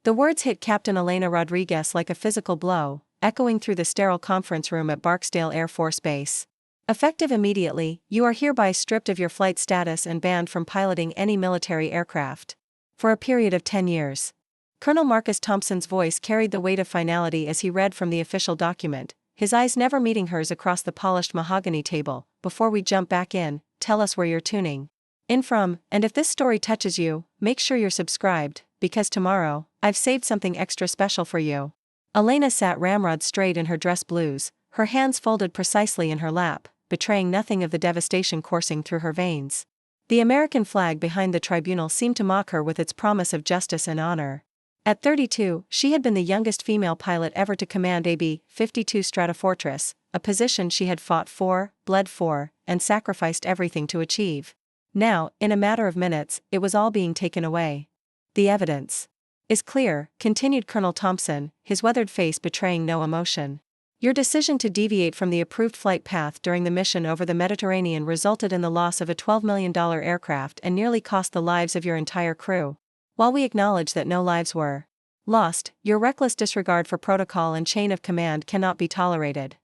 The words hit Captain Elena Rodriguez like a physical blow, echoing through the sterile conference room at Barksdale Air Force Base. Effective immediately, you are hereby stripped of your flight status and banned from piloting any military aircraft. For a period of 10 years. Colonel Marcus Thompson's voice carried the weight of finality as he read from the official document, his eyes never meeting hers across the polished mahogany table. Before we jump back in, tell us where you're tuning in from, and if this story touches you, make sure you're subscribed, because tomorrow, I've saved something extra special for you. Elena sat ramrod straight in her dress blues, her hands folded precisely in her lap, betraying nothing of the devastation coursing through her veins. The American flag behind the tribunal seemed to mock her with its promise of justice and honor. At 32, she had been the youngest female pilot ever to command a B-52 Stratofortress, a position she had fought for, bled for, and sacrificed everything to achieve. Now, in a matter of minutes, it was all being taken away. The evidence is clear, continued Colonel Thompson, his weathered face betraying no emotion. Your decision to deviate from the approved flight path during the mission over the Mediterranean resulted in the loss of a $12 million aircraft and nearly cost the lives of your entire crew. While we acknowledge that no lives were lost, your reckless disregard for protocol and chain of command cannot be tolerated.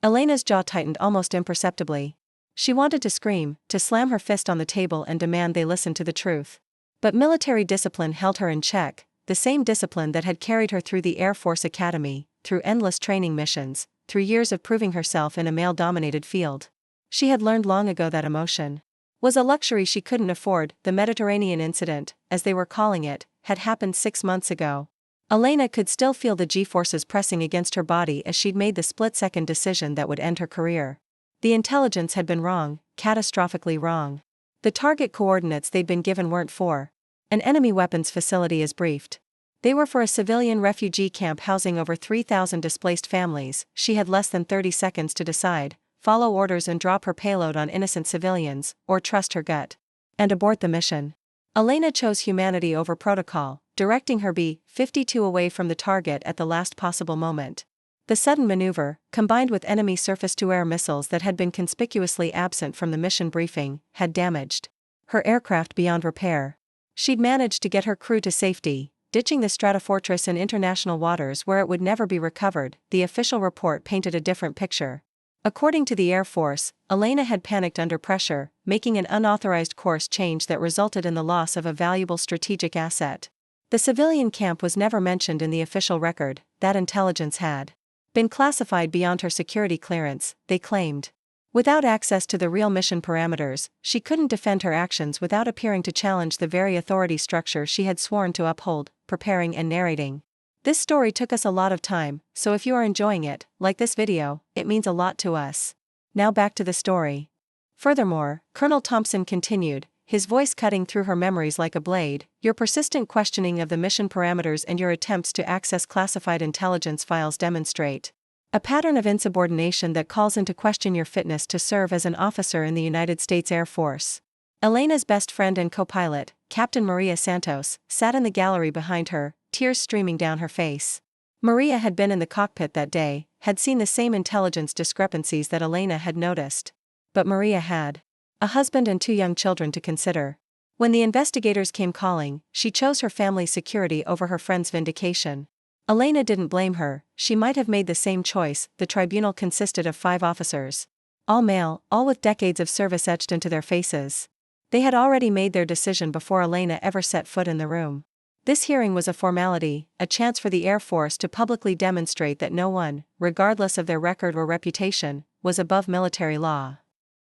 Elena's jaw tightened almost imperceptibly. She wanted to scream, to slam her fist on the table and demand they listen to the truth. But military discipline held her in check, the same discipline that had carried her through the Air Force Academy, through endless training missions, through years of proving herself in a male-dominated field. She had learned long ago that emotion was a luxury she couldn't afford. The Mediterranean incident, as they were calling it, had happened 6 months ago. Elena could still feel the G-forces pressing against her body as she'd made the split-second decision that would end her career. The intelligence had been wrong, catastrophically wrong. The target coordinates they'd been given weren't for an enemy weapons facility as briefed. They were for a civilian refugee camp housing over 3,000 displaced families. She had less than 30 seconds to decide, follow orders and drop her payload on innocent civilians, or trust her gut and abort the mission. Elena chose humanity over protocol, directing her B-52 away from the target at the last possible moment. The sudden maneuver, combined with enemy surface-to-air missiles that had been conspicuously absent from the mission briefing, had damaged her aircraft beyond repair. She'd managed to get her crew to safety, ditching the Stratofortress in international waters where it would never be recovered. The official report painted a different picture. According to the Air Force, Elena had panicked under pressure, making an unauthorized course change that resulted in the loss of a valuable strategic asset. The civilian camp was never mentioned in the official record. That intelligence had been classified beyond her security clearance, they claimed. Without access to the real mission parameters, she couldn't defend her actions without appearing to challenge the very authority structure she had sworn to uphold. Preparing and narrating this story took us a lot of time, so if you are enjoying it, like this video, it means a lot to us. Now back to the story. Furthermore, Colonel Thompson continued, his voice cutting through her memories like a blade, your persistent questioning of the mission parameters and your attempts to access classified intelligence files demonstrate a pattern of insubordination that calls into question your fitness to serve as an officer in the United States Air Force. Elena's best friend and co-pilot, Captain Maria Santos, sat in the gallery behind her, tears streaming down her face. Maria had been in the cockpit that day, had seen the same intelligence discrepancies that Elena had noticed. But Maria had a husband and 2 young children to consider. When the investigators came calling, she chose her family's security over her friend's vindication. Elena didn't blame her, she might have made the same choice. The tribunal consisted of 5 officers. All male, all with decades of service etched into their faces. They had already made their decision before Elena ever set foot in the room. This hearing was a formality, a chance for the Air Force to publicly demonstrate that no one, regardless of their record or reputation, was above military law.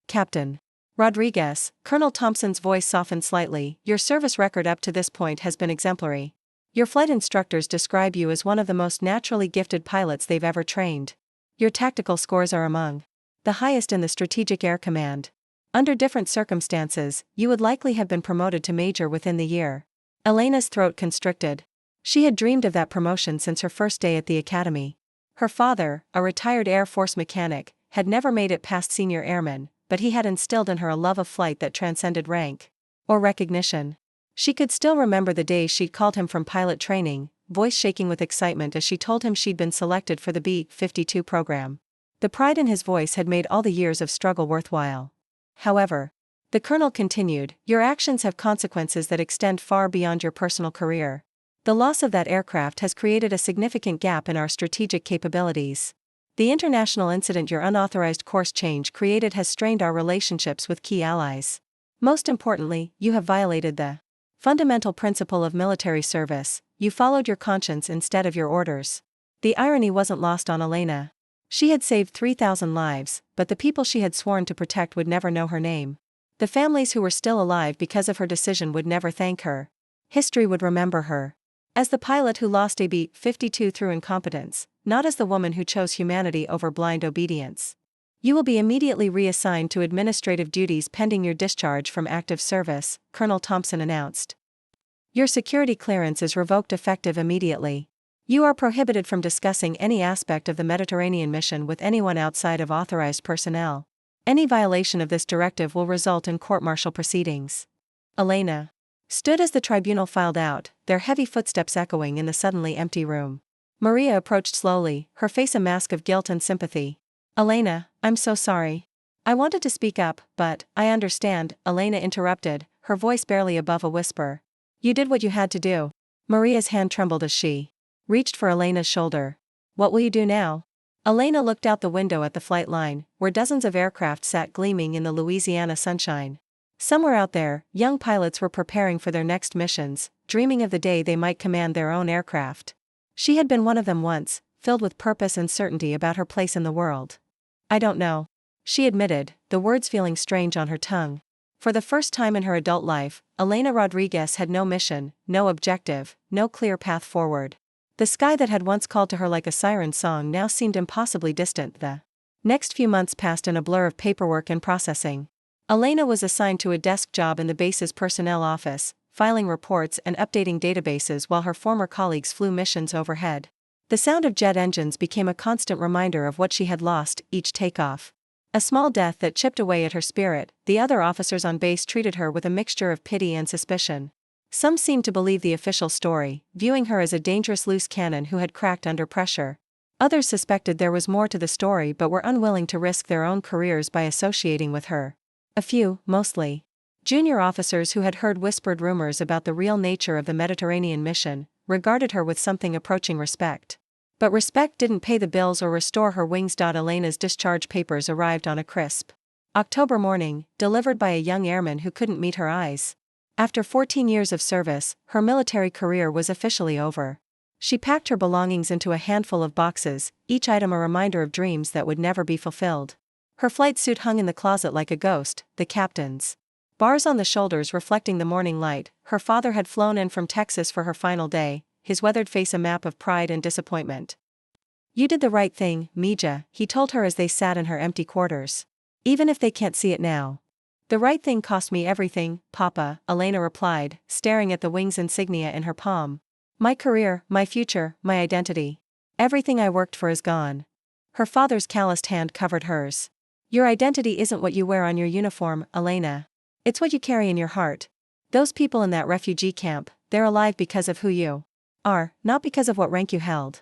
Captain Rodriguez, Colonel Thompson's voice softened slightly, your service record up to this point has been exemplary. Your flight instructors describe you as one of the most naturally gifted pilots they've ever trained. Your tactical scores are among the highest in the Strategic Air Command. Under different circumstances, you would likely have been promoted to major within the year. Elena's throat constricted. She had dreamed of that promotion since her first day at the academy. Her father, a retired Air Force mechanic, had never made it past senior airman, but he had instilled in her a love of flight that transcended rank or recognition. She could still remember the days she'd called him from pilot training, voice shaking with excitement as she told him she'd been selected for the B-52 program. The pride in his voice had made all the years of struggle worthwhile. However, the colonel continued, your actions have consequences that extend far beyond your personal career. The loss of that aircraft has created a significant gap in our strategic capabilities. The international incident your unauthorized course change created has strained our relationships with key allies. Most importantly, you have violated the fundamental principle of military service. You followed your conscience instead of your orders. The irony wasn't lost on Elena. She had saved 3,000 lives, but the people she had sworn to protect would never know her name. The families who were still alive because of her decision would never thank her. History would remember her as the pilot who lost a B-52 through incompetence, not as the woman who chose humanity over blind obedience. You will be immediately reassigned to administrative duties pending your discharge from active service, Colonel Thompson announced. Your security clearance is revoked effective immediately. You are prohibited from discussing any aspect of the Mediterranean mission with anyone outside of authorized personnel. Any violation of this directive will result in court-martial proceedings. Elena stood as the tribunal filed out, their heavy footsteps echoing in the suddenly empty room. Maria approached slowly, her face a mask of guilt and sympathy. Elena, I'm so sorry. I wanted to speak up, but, I understand, Elena interrupted, her voice barely above a whisper. You did what you had to do. Maria's hand trembled as she reached for Elena's shoulder. What will you do now? Elena looked out the window at the flight line, where dozens of aircraft sat gleaming in the Louisiana sunshine. Somewhere out there, young pilots were preparing for their next missions, dreaming of the day they might command their own aircraft. She had been one of them once, filled with purpose and certainty about her place in the world. I don't know, she admitted, the words feeling strange on her tongue. For the first time in her adult life, Elena Rodriguez had no mission, no objective, no clear path forward. The sky that had once called to her like a siren song now seemed impossibly distant. The next few months passed in a blur of paperwork and processing. Elena was assigned to a desk job in the base's personnel office, filing reports and updating databases while her former colleagues flew missions overhead. The sound of jet engines became a constant reminder of what she had lost each takeoff. A small death that chipped away at her spirit. The other officers on base treated her with a mixture of pity and suspicion. Some seemed to believe the official story, viewing her as a dangerous loose cannon who had cracked under pressure. Others suspected there was more to the story but were unwilling to risk their own careers by associating with her. A few, mostly junior officers who had heard whispered rumors about the real nature of the Mediterranean mission, regarded her with something approaching respect. But respect didn't pay the bills or restore her wings. Elena's discharge papers arrived on a crisp October morning, delivered by a young airman who couldn't meet her eyes. After 14 years of service, her military career was officially over. She packed her belongings into a handful of boxes, each item a reminder of dreams that would never be fulfilled. Her flight suit hung in the closet like a ghost, the captain's bars on the shoulders reflecting the morning light. Her father had flown in from Texas for her final day, his weathered face a map of pride and disappointment. You did the right thing, Mija, he told her as they sat in her empty quarters. Even if they can't see it now. The right thing cost me everything, Papa, Elena replied, staring at the wings insignia in her palm. My career, my future, my identity. Everything I worked for is gone. Her father's calloused hand covered hers. Your identity isn't what you wear on your uniform, Elena. It's what you carry in your heart. Those people in that refugee camp, they're alive because of who you are, not because of what rank you held.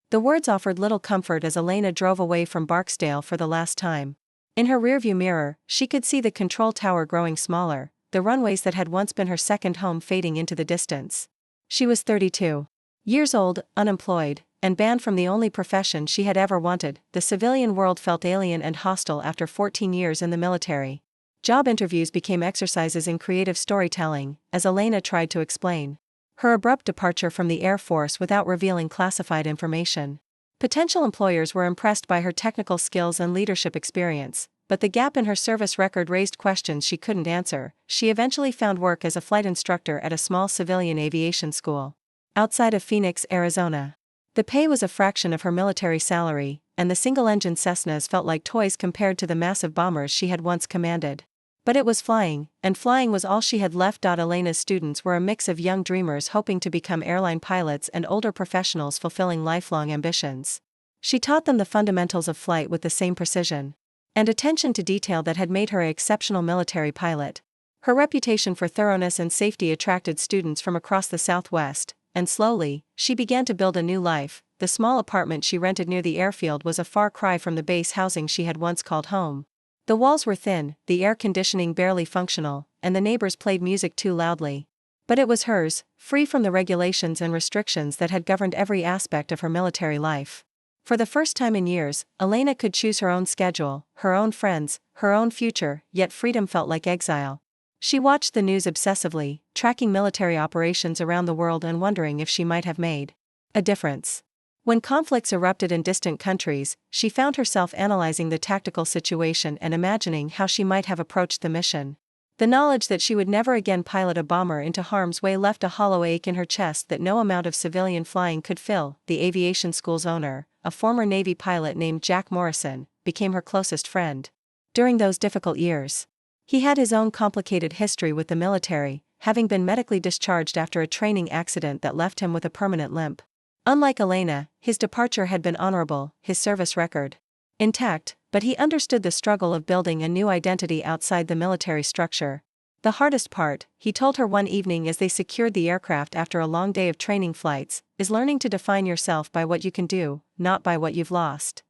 The words offered little comfort as Elena drove away from Barksdale for the last time. In her rearview mirror, she could see the control tower growing smaller, the runways that had once been her second home fading into the distance. She was 32 years old, unemployed, and banned from the only profession she had ever wanted. The civilian world felt alien and hostile after 14 years in the military. Job interviews became exercises in creative storytelling, as Elena tried to explain her abrupt departure from the Air Force without revealing classified information. Potential employers were impressed by her technical skills and leadership experience, but the gap in her service record raised questions she couldn't answer. She eventually found work as a flight instructor at a small civilian aviation school outside of Phoenix, Arizona. The pay was a fraction of her military salary, and the single-engine Cessnas felt like toys compared to the massive bombers she had once commanded. But it was flying, and flying was all she had left. Elena's students were a mix of young dreamers hoping to become airline pilots and older professionals fulfilling lifelong ambitions. She taught them the fundamentals of flight with the same precision and attention to detail that had made her an exceptional military pilot. Her reputation for thoroughness and safety attracted students from across the Southwest, and slowly, she began to build a new life. The small apartment she rented near the airfield was a far cry from the base housing she had once called home. The walls were thin, the air conditioning barely functional, and the neighbors played music too loudly. But it was hers, free from the regulations and restrictions that had governed every aspect of her military life. For the first time in years, Elena could choose her own schedule, her own friends, her own future, yet freedom felt like exile. She watched the news obsessively, tracking military operations around the world and wondering if she might have made a difference. When conflicts erupted in distant countries, she found herself analyzing the tactical situation and imagining how she might have approached the mission. The knowledge that she would never again pilot a bomber into harm's way left a hollow ache in her chest that no amount of civilian flying could fill. The aviation school's owner, a former Navy pilot named Jack Morrison, became her closest friend. During those difficult years, he had his own complicated history with the military, having been medically discharged after a training accident that left him with a permanent limp. Unlike Elena, his departure had been honorable, his service record intact, but he understood the struggle of building a new identity outside the military structure. The hardest part, he told her one evening as they secured the aircraft after a long day of training flights, is learning to define yourself by what you can do, not by what you've lost.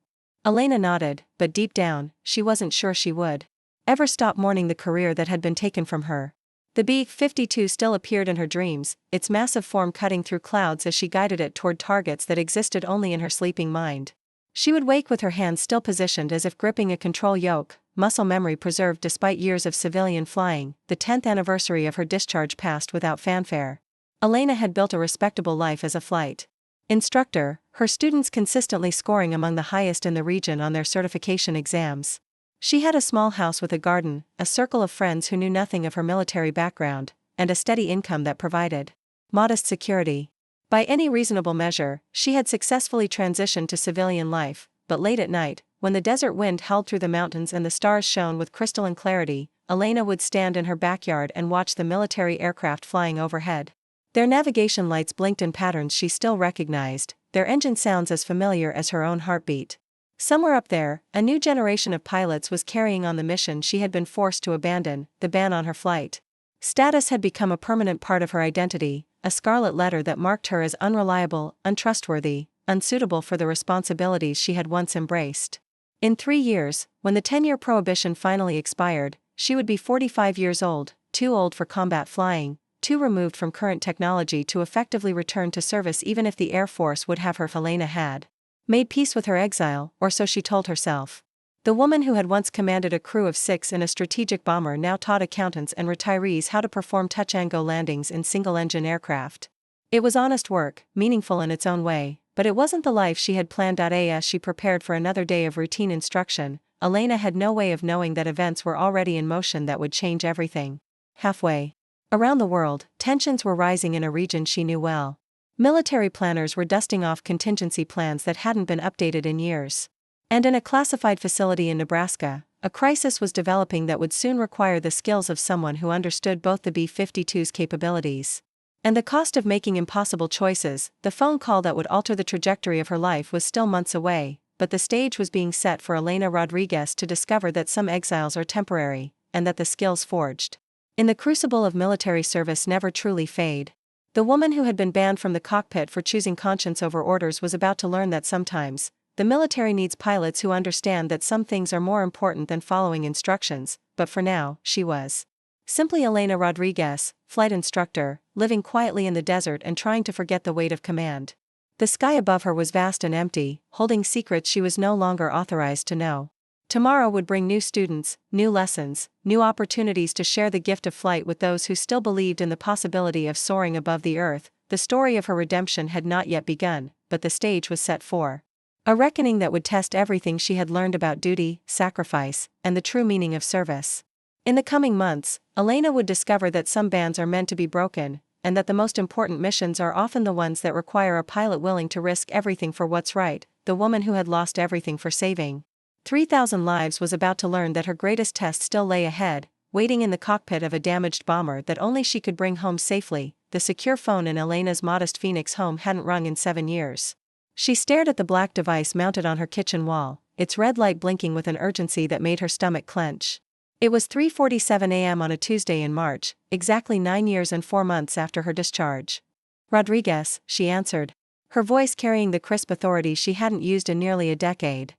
Elena nodded, but deep down, she wasn't sure she would ever stop mourning the career that had been taken from her. The B-52 still appeared in her dreams, its massive form cutting through clouds as she guided it toward targets that existed only in her sleeping mind. She would wake with her hands still positioned as if gripping a control yoke, muscle memory preserved despite years of civilian flying. The 10th anniversary of her discharge passed without fanfare. Elena had built a respectable life as a flight instructor, her students consistently scoring among the highest in the region on their certification exams. She had a small house with a garden, a circle of friends who knew nothing of her military background, and a steady income that provided modest security. By any reasonable measure, she had successfully transitioned to civilian life, but late at night, when the desert wind howled through the mountains and the stars shone with crystalline clarity, Elena would stand in her backyard and watch the military aircraft flying overhead. Their navigation lights blinked in patterns she still recognized, their engine sounds as familiar as her own heartbeat. Somewhere up there, a new generation of pilots was carrying on the mission she had been forced to abandon. The ban on her flight status had become a permanent part of her identity, a scarlet letter that marked her as unreliable, untrustworthy, unsuitable for the responsibilities she had once embraced. In 3 years, when the 10-year prohibition finally expired, she would be 45 years old, too old for combat flying, too removed from current technology to effectively return to service even if the Air Force would have her. Elena had made peace with her exile, or so she told herself. The woman who had once commanded a crew of 6 in a strategic bomber now taught accountants and retirees how to perform touch-and-go landings in single-engine aircraft. It was honest work, meaningful in its own way, but it wasn't the life she had planned. As she prepared for another day of routine instruction, Elena had no way of knowing that events were already in motion that would change everything. Halfway around the world, tensions were rising in a region she knew well. Military planners were dusting off contingency plans that hadn't been updated in years. And in a classified facility in Nebraska, a crisis was developing that would soon require the skills of someone who understood both the B-52's capabilities and the cost of making impossible choices. The phone call that would alter the trajectory of her life was still months away, but the stage was being set for Elena Rodriguez to discover that some exiles are temporary, and that the skills forged in the crucible of military service never truly fade. The woman who had been banned from the cockpit for choosing conscience over orders was about to learn that sometimes, the military needs pilots who understand that some things are more important than following instructions. But for now, she was simply Elena Rodriguez, flight instructor, living quietly in the desert and trying to forget the weight of command. The sky above her was vast and empty, holding secrets she was no longer authorized to know. Tomorrow would bring new students, new lessons, new opportunities to share the gift of flight with those who still believed in the possibility of soaring above the earth. The story of her redemption had not yet begun, but the stage was set for a reckoning that would test everything she had learned about duty, sacrifice, and the true meaning of service. In the coming months, Elena would discover that some bands are meant to be broken, and that the most important missions are often the ones that require a pilot willing to risk everything for what's right. The woman who had lost everything for saving 3,000 lives was about to learn that her greatest test still lay ahead, waiting in the cockpit of a damaged bomber that only she could bring home safely. The secure phone in Elena's modest Phoenix home hadn't rung in 7 years. She stared at the black device mounted on her kitchen wall, its red light blinking with an urgency that made her stomach clench. It was 3:47 a.m. on a Tuesday in March, exactly 9 years and 4 months after her discharge. "Rodriguez," she answered, her voice carrying the crisp authority she hadn't used in nearly a decade.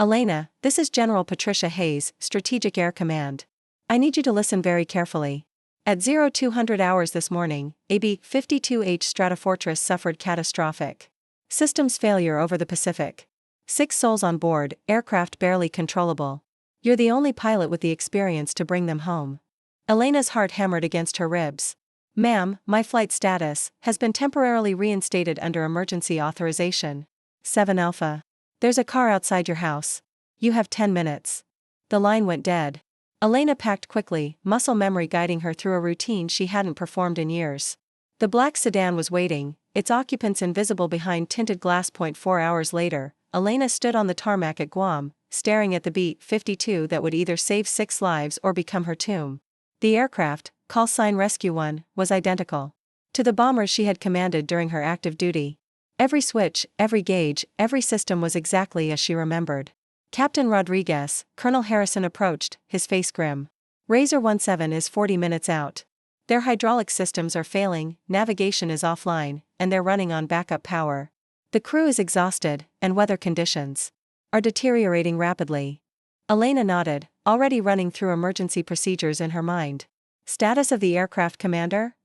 "Elena, this is General Patricia Hayes, Strategic Air Command. I need you to listen very carefully." At 0200 hours this morning, a B-52 Stratofortress suffered catastrophic systems failure over the Pacific. 6 souls on board, aircraft barely controllable. You're the only pilot with the experience to bring them home. Elena's heart hammered against her ribs. Ma'am, my flight status has been temporarily reinstated under emergency authorization. 7 Alpha. There's a car outside your house. You have 10 minutes. The line went dead. Elena packed quickly, muscle memory guiding her through a routine she hadn't performed in years. The black sedan was waiting, its occupants invisible behind tinted glass. 4 hours later, Elena stood on the tarmac at Guam, staring at the B-52 that would either save 6 lives or become her tomb. The aircraft, call sign Rescue 1, was identical to the bombers she had commanded during her active duty. Every switch, every gauge, every system was exactly as she remembered. Captain Rodriguez, Colonel Harrison approached, his face grim. Razor 17 is 40 minutes out. Their hydraulic systems are failing, navigation is offline, and they're running on backup power. The crew is exhausted, and weather conditions are deteriorating rapidly. Elena nodded, already running through emergency procedures in her mind. Status of the aircraft commander?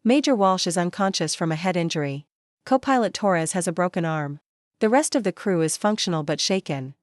Major Walsh is unconscious from a head injury. Co-pilot Torres has a broken arm. The rest of the crew is functional but shaken.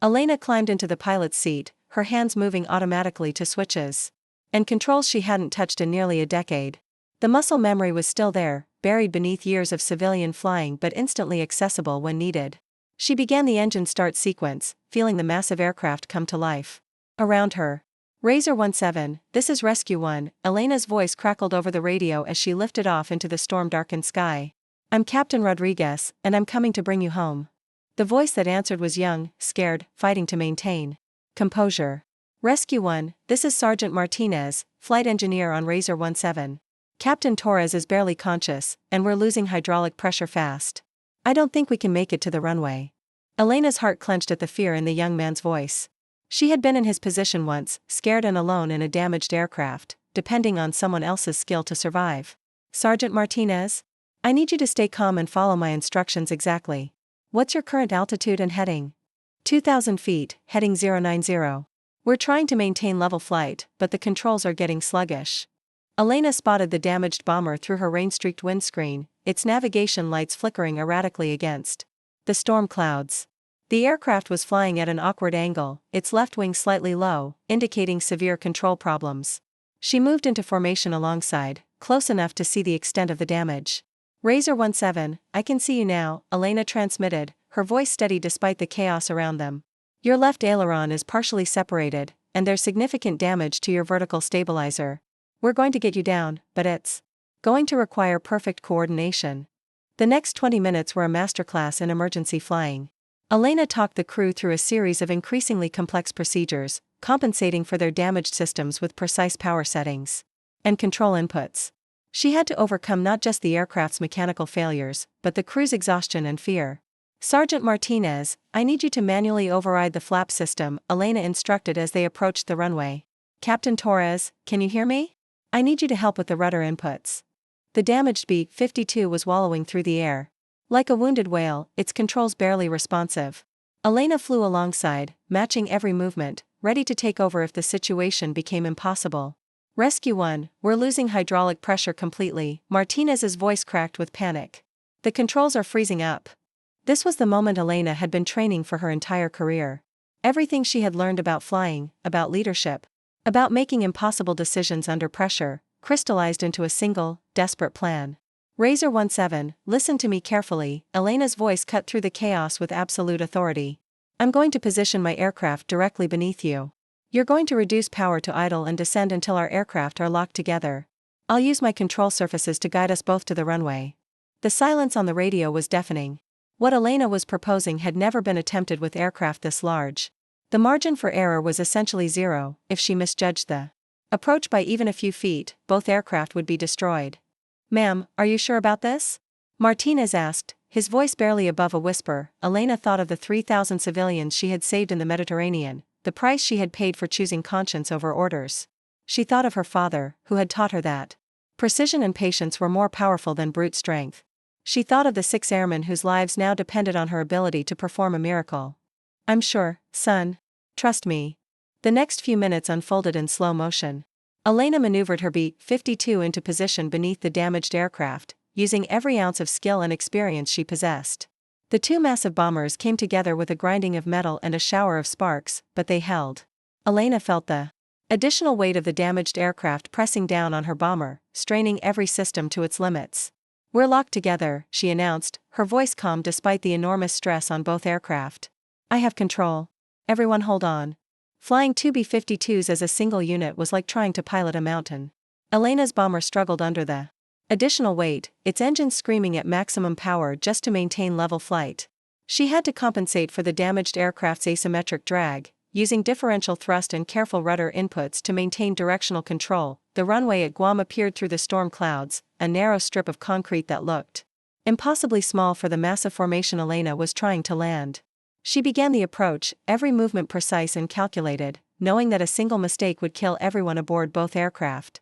Elena climbed into the pilot's seat, her hands moving automatically to switches and controls she hadn't touched in nearly a decade. The muscle memory was still there, buried beneath years of civilian flying but instantly accessible when needed. She began the engine start sequence, feeling the massive aircraft come to life around her. Razor 17, this is Rescue 1, Elena's voice crackled over the radio as she lifted off into the storm-darkened sky. I'm Captain Rodriguez, and I'm coming to bring you home. The voice that answered was young, scared, fighting to maintain composure. Rescue 1, this is Sergeant Martinez, flight engineer on Razor 17. Captain Torres is barely conscious, and we're losing hydraulic pressure fast. I don't think we can make it to the runway. Elena's heart clenched at the fear in the young man's voice. She had been in his position once, scared and alone in a damaged aircraft, depending on someone else's skill to survive. Sergeant Martinez? I need you to stay calm and follow my instructions exactly. What's your current altitude and heading? 2,000 feet, heading 090. We're trying to maintain level flight, but the controls are getting sluggish. Elena spotted the damaged bomber through her rain-streaked windscreen, its navigation lights flickering erratically against the storm clouds. The aircraft was flying at an awkward angle, its left wing slightly low, indicating severe control problems. She moved into formation alongside, close enough to see the extent of the damage. Razor 17, I can see you now, Elena transmitted, her voice steady despite the chaos around them. Your left aileron is partially separated, and there's significant damage to your vertical stabilizer. We're going to get you down, but it's going to require perfect coordination. The next 20 minutes were a masterclass in emergency flying. Elena talked the crew through a series of increasingly complex procedures, compensating for their damaged systems with precise power settings and control inputs. She had to overcome not just the aircraft's mechanical failures, but the crew's exhaustion and fear. Sergeant Martinez, I need you to manually override the flap system, Elena instructed as they approached the runway. Captain Torres, can you hear me? I need you to help with the rudder inputs. The damaged B-52 was wallowing through the air. Like a wounded whale, its controls barely responsive. Elena flew alongside, matching every movement, ready to take over if the situation became impossible. Rescue 1, we're losing hydraulic pressure completely, Martinez's voice cracked with panic. The controls are freezing up. This was the moment Elena had been training for her entire career. Everything she had learned about flying, about leadership, about making impossible decisions under pressure, crystallized into a single, desperate plan. Razor 17, listen to me carefully, Elena's voice cut through the chaos with absolute authority. I'm going to position my aircraft directly beneath you. You're going to reduce power to idle and descend until our aircraft are locked together. I'll use my control surfaces to guide us both to the runway. The silence on the radio was deafening. What Elena was proposing had never been attempted with aircraft this large. The margin for error was essentially zero. If she misjudged the approach by even a few feet, both aircraft would be destroyed. Ma'am, are you sure about this? Martinez asked, his voice barely above a whisper. Elena thought of the 3,000 civilians she had saved in the Mediterranean, the price she had paid for choosing conscience over orders. She thought of her father, who had taught her that precision and patience were more powerful than brute strength. She thought of the 6 airmen whose lives now depended on her ability to perform a miracle. I'm sure, son. Trust me. The next few minutes unfolded in slow motion. Elena maneuvered her B-52 into position beneath the damaged aircraft, using every ounce of skill and experience she possessed. The two massive bombers came together with a grinding of metal and a shower of sparks, but they held. Elena felt the additional weight of the damaged aircraft pressing down on her bomber, straining every system to its limits. "We're locked together," she announced, her voice calm despite the enormous stress on both aircraft. "I have control. Everyone hold on." Flying two B-52s as a single unit was like trying to pilot a mountain. Elena's bomber struggled under the additional weight, its engines screaming at maximum power just to maintain level flight. She had to compensate for the damaged aircraft's asymmetric drag, using differential thrust and careful rudder inputs to maintain directional control. The runway at Guam appeared through the storm clouds, a narrow strip of concrete that looked impossibly small for the massive formation Elena was trying to land. She began the approach, every movement precise and calculated, knowing that a single mistake would kill everyone aboard both aircraft.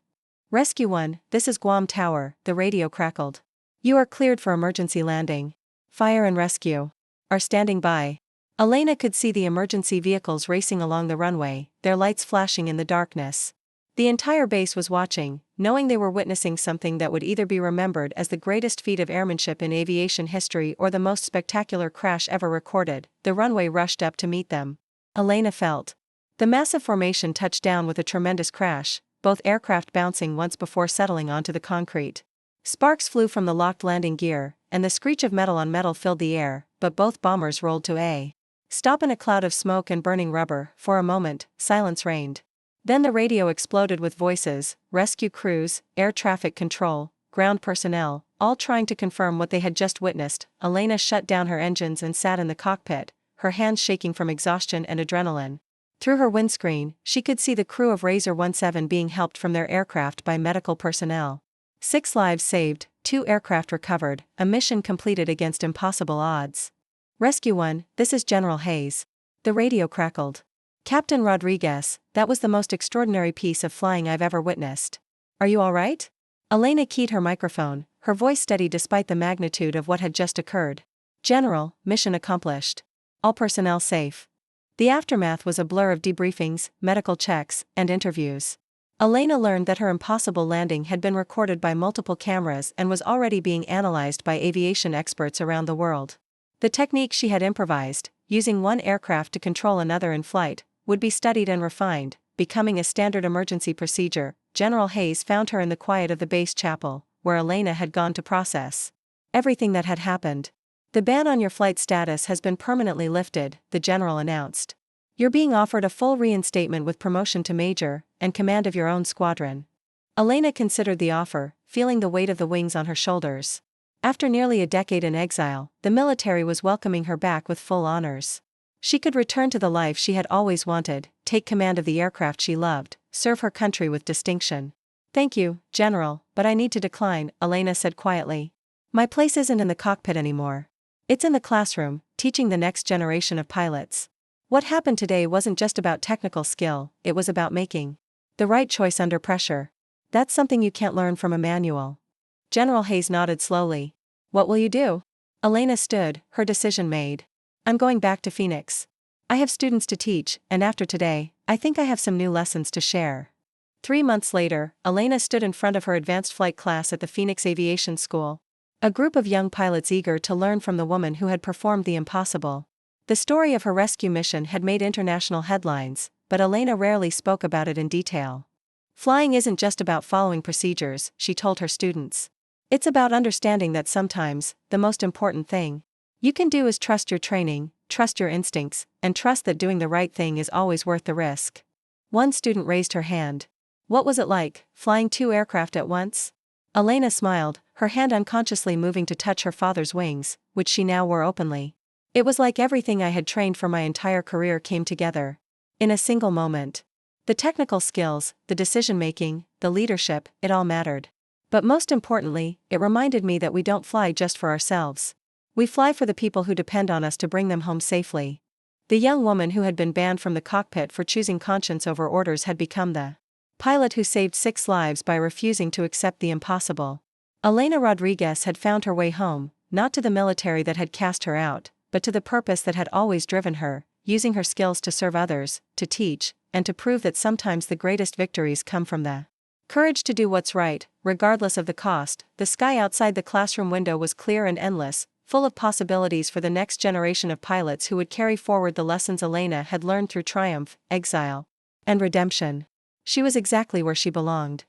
"Rescue 1, this is Guam Tower," the radio crackled. "You are cleared for emergency landing. Fire and rescue are standing by." Elena could see the emergency vehicles racing along the runway, their lights flashing in the darkness. The entire base was watching, knowing they were witnessing something that would either be remembered as the greatest feat of airmanship in aviation history or the most spectacular crash ever recorded. The runway rushed up to meet them. Elena felt the massive formation touch down with a tremendous crash, both aircraft bouncing once before settling onto the concrete. Sparks flew from the locked landing gear, and the screech of metal on metal filled the air, but both bombers rolled to a stop in a cloud of smoke and burning rubber. For a moment, silence reigned. Then the radio exploded with voices, rescue crews, air traffic control, ground personnel, all trying to confirm what they had just witnessed. Elena shut down her engines and sat in the cockpit, her hands shaking from exhaustion and adrenaline. Through her windscreen, she could see the crew of Razor 17 being helped from their aircraft by medical personnel. 6 lives saved, 2 aircraft recovered, a mission completed against impossible odds. "Rescue 1, this is General Hayes." The radio crackled. "Captain Rodriguez, that was the most extraordinary piece of flying I've ever witnessed. Are you all right?" Elena keyed her microphone, her voice steady despite the magnitude of what had just occurred. "General, mission accomplished. All personnel safe." The aftermath was a blur of debriefings, medical checks, and interviews. Elena learned that her impossible landing had been recorded by multiple cameras and was already being analyzed by aviation experts around the world. The technique she had improvised, using one aircraft to control another in flight, would be studied and refined, becoming a standard emergency procedure. General Hayes found her in the quiet of the base chapel, where Elena had gone to process everything that had happened. "The ban on your flight status has been permanently lifted," the general announced. "You're being offered a full reinstatement with promotion to major, and command of your own squadron." Elena considered the offer, feeling the weight of the wings on her shoulders. After nearly a decade in exile, the military was welcoming her back with full honors. She could return to the life she had always wanted, take command of the aircraft she loved, serve her country with distinction. "Thank you, General, but I need to decline," Elena said quietly. "My place isn't in the cockpit anymore. It's in the classroom, teaching the next generation of pilots. What happened today wasn't just about technical skill, it was about making the right choice under pressure. That's something you can't learn from a manual." General Hayes nodded slowly. "What will you do?" Elena stood, her decision made. "I'm going back to Phoenix. I have students to teach, and after today, I think I have some new lessons to share." 3 months later, Elena stood in front of her advanced flight class at the Phoenix Aviation School. A group of young pilots eager to learn from the woman who had performed the impossible. The story of her rescue mission had made international headlines, but Elena rarely spoke about it in detail. "Flying isn't just about following procedures," she told her students. "It's about understanding that sometimes, the most important thing you can do is trust your training, trust your instincts, and trust that doing the right thing is always worth the risk." One student raised her hand. "What was it like, flying 2 aircraft at once?" Elena smiled, her hand unconsciously moving to touch her father's wings, which she now wore openly. "It was like everything I had trained for my entire career came together in a single moment. The technical skills, the decision-making, the leadership, it all mattered. But most importantly, it reminded me that we don't fly just for ourselves. We fly for the people who depend on us to bring them home safely." The young woman who had been banned from the cockpit for choosing conscience over orders had become the pilot who saved 6 lives by refusing to accept the impossible. Elena Rodriguez had found her way home, not to the military that had cast her out, but to the purpose that had always driven her, using her skills to serve others, to teach, and to prove that sometimes the greatest victories come from the Courage to do what's right, regardless of the cost. The sky outside the classroom window was clear and endless, full of possibilities for the next generation of pilots who would carry forward the lessons Elena had learned through triumph, exile, and redemption. She was exactly where she belonged.